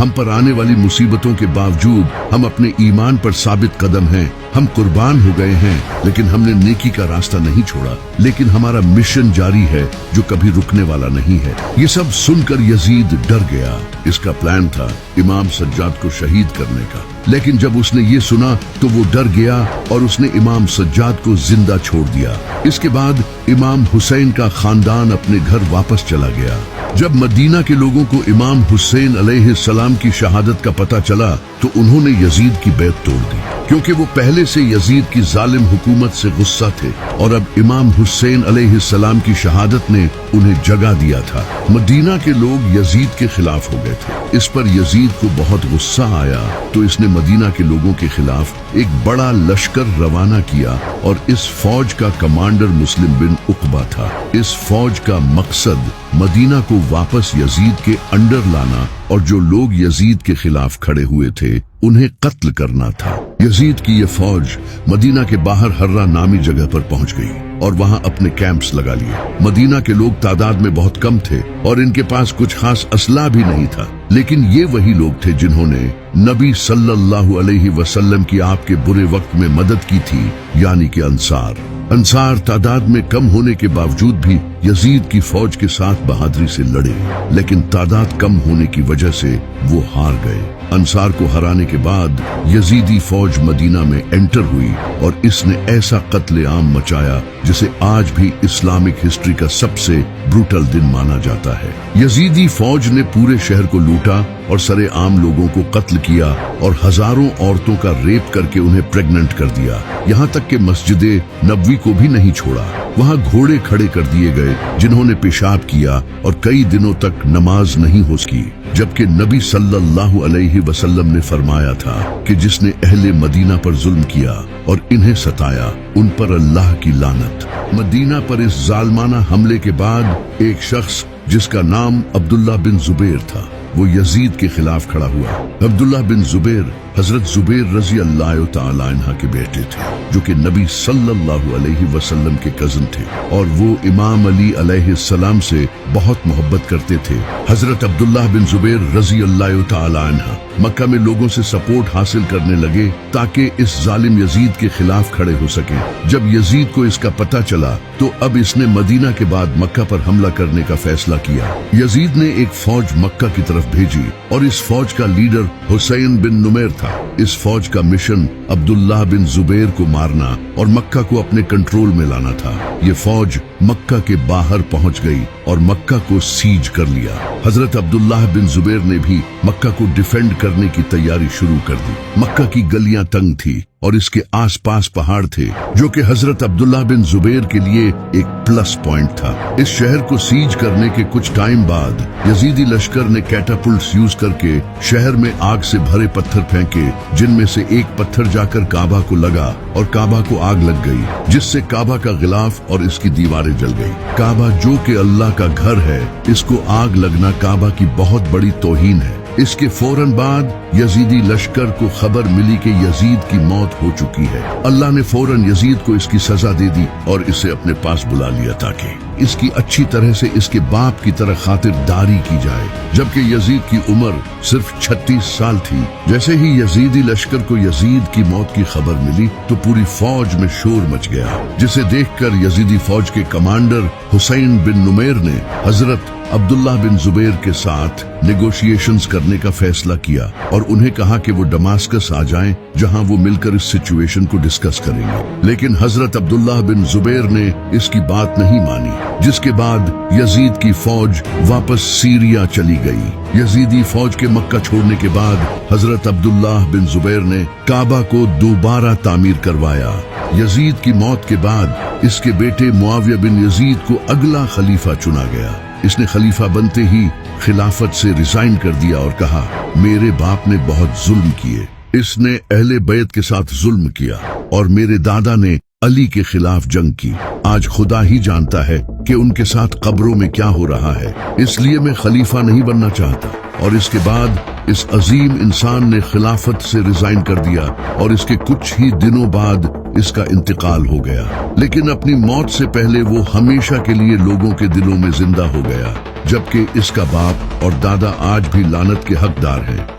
ہم پر آنے والی مصیبتوں کے باوجود ہم اپنے ایمان پر ثابت قدم ہیں، ہم قربان ہو گئے ہیں لیکن ہم نے نیکی کا راستہ نہیں چھوڑا، لیکن ہمارا مشن جاری ہے جو کبھی رکنے والا نہیں ہے۔ یہ سب سن کر یزید ڈر گیا۔ اس کا پلان تھا امام سجاد کو شہید کرنے کا، لیکن جب اس نے یہ سنا تو وہ ڈر گیا اور اس نے امام سجاد کو زندہ چھوڑ دیا۔ اس کے بعد امام حسین کا خاندان اپنے گھر واپس چلا گیا۔ جب مدینہ کے لوگوں کو امام حسین علیہ السلام کی شہادت کا پتہ چلا تو انہوں نے یزید کی بیعت توڑ دی، کیونکہ وہ پہلے سے یزید کی ظالم حکومت سے غصہ تھے اور اب امام حسین علیہ السلام کی شہادت نے انہیں جگہ دیا تھا۔ مدینہ کے لوگ یزید کے خلاف ہو گئے تھے۔ اس پر یزید کو بہت غصہ آیا تو اس نے مدینہ کے لوگوں کے خلاف ایک بڑا لشکر روانہ کیا اور اس فوج کا کمانڈر مسلم بن عقبہ تھا۔ اس فوج کا مقصد مدینہ کو واپس یزید کے انڈر لانا اور جو لوگ یزید کے خلاف کھڑے ہوئے تھے انہیں قتل کرنا تھا۔ یزید کی یہ فوج مدینہ کے باہر ہرہ نامی جگہ پر پہنچ گئی اور وہاں اپنے کیمپس لگا لیے۔ مدینہ کے لوگ تعداد میں بہت کم تھے اور ان کے پاس کچھ خاص اسلحہ بھی نہیں تھا، لیکن یہ وہی لوگ تھے جنہوں نے نبی صلی اللہ علیہ وسلم کی آپ کے برے وقت میں مدد کی تھی، یعنی کہ انصار تعداد میں کم ہونے کے باوجود بھی یزید کی فوج کے ساتھ بہادری سے لڑے، لیکن تعداد کم ہونے کی وجہ سے وہ ہار گئے۔ انصار کو ہرانے کے بعد یزیدی فوج مدینہ میں انٹر ہوئی اور اس نے ایسا قتل عام مچایا جسے آج بھی اسلامک ہسٹری کا سب سے بروٹل دن مانا جاتا ہے۔ یزیدی فوج نے پورے شہر کو لوٹا اور سرے عام لوگوں کو قتل کیا اور ہزاروں عورتوں کا ریپ کر کے انہیں پریگننٹ کر دیا، یہاں تک کہ مسجد نبوی کو بھی نہیں چھوڑا۔ وہاں گھوڑے کھڑے کر دیے گئے جنہوں نے پیشاب کیا اور کئی دنوں تک نماز نہیں ہو سکی، جبکہ نبی صلی اللہ علیہ وسلم نے فرمایا تھا کہ جس نے اہل مدینہ پر ظلم کیا اور انہیں ستایا ان پر اللہ کی لعنت۔ مدینہ پر اس ظالمانہ حملے کے بعد ایک شخص جس کا نام عبداللہ بن زبیر تھا وہ یزید کے خلاف کھڑا ہوا۔ عبداللہ بن زبیر حضرت زبیر رضی اللہ تعالی عنہ کے بیٹے تھے جو کہ نبی صلی اللہ علیہ وسلم کے کزن تھے اور وہ امام علی علیہ السلام سے بہت محبت کرتے تھے۔ حضرت عبداللہ بن زبیر رضی اللہ تعالی عنہ مکہ میں لوگوں سے سپورٹ حاصل کرنے لگے تاکہ اس ظالم یزید کے خلاف کھڑے ہو سکیں۔ جب یزید کو اس کا پتہ چلا تو اب اس نے مدینہ کے بعد مکہ پر حملہ کرنے کا فیصلہ کیا۔ یزید نے ایک فوج مکہ کی طرف بھیجی اور اس فوج کا لیڈر حسین بن نمیر تھا۔ اس فوج کا مشن عبداللہ بن زبیر کو مارنا اور مکہ کو اپنے کنٹرول میں لانا تھا۔ یہ فوج مکہ کے باہر پہنچ گئی اور مکہ کو سیج کر لیا۔ حضرت عبداللہ بن زبیر نے بھی مکہ کو ڈیفینڈ کرنے کی تیاری شروع کر دی۔ مکہ کی گلیاں تنگ تھی اور اس کے آس پاس پہاڑ تھے جو کہ حضرت عبداللہ بن زبیر کے لیے ایک پلس پوائنٹ تھا۔ اس شہر کو سیج کرنے کے کچھ ٹائم بعد یزیدی لشکر نے کیٹاپلٹس یوز کر کے شہر میں آگ سے بھرے پتھر پھینکے، جن میں سے ایک پتھر جا کر کعبہ کو لگا اور کعبہ کو آگ لگ گئی، جس سے کعبہ کا غلاف اور اس کی دیواریں جل گئی۔ کعبہ جو کہ اللہ کا گھر ہے، اس کو آگ لگنا کعبہ کی بہت بڑی توہین ہے۔ اس کے فوراً بعد یزیدی لشکر کو خبر ملی کہ یزید کی موت ہو چکی ہے۔ اللہ نے فوراً یزید کو اس کی سزا دے دی اور اسے اپنے پاس بلا لیا تاکہ اس کی اچھی طرح سے اس کے باپ کی طرح خاطرداری کی جائے، جبکہ یزید کی عمر صرف 36 سال تھی۔ جیسے ہی یزیدی لشکر کو یزید کی موت کی خبر ملی تو پوری فوج میں شور مچ گیا، جسے دیکھ کر یزیدی فوج کے کمانڈر حسین بن نمیر نے حضرت عبداللہ بن زبیر کے ساتھ نیگوشیشنز کرنے کا فیصلہ کیا اور انہیں کہا کہ وہ دماسکس آ جائیں جہاں وہ مل کر اس سچویشن کو ڈسکس کریں گے، لیکن حضرت عبداللہ بن زبیر نے اس کی بات نہیں مانی، جس کے بعد یزید کی فوج واپس سیریا چلی گئی۔ یزیدی فوج کے مکہ چھوڑنے کے بعد حضرت عبداللہ بن زبیر نے کعبہ کو دوبارہ تعمیر کروایا۔ یزید کی موت کے بعد اس کے بیٹے معاویہ بن یزید کو اگلا خلیفہ چنا گیا۔ اس نے خلیفہ بنتے ہی خلافت سے ریزائن کر دیا اور کہا، میرے باپ نے بہت ظلم کیے، اس نے اہل بیت کے ساتھ ظلم کیا اور میرے دادا نے علی کے خلاف جنگ کی۔ آج خدا ہی جانتا ہے کہ ان کے ساتھ قبروں میں کیا ہو رہا ہے، اس لیے میں خلیفہ نہیں بننا چاہتا۔ اور اس کے بعد اس عظیم انسان نے خلافت سے ریزائن کر دیا اور اس کے کچھ ہی دنوں بعد اس کا انتقال ہو گیا، لیکن اپنی موت سے پہلے وہ ہمیشہ کے لیے لوگوں کے دلوں میں زندہ ہو گیا، جبکہ اس کا باپ اور دادا آج بھی لعنت کے حقدار ہیں۔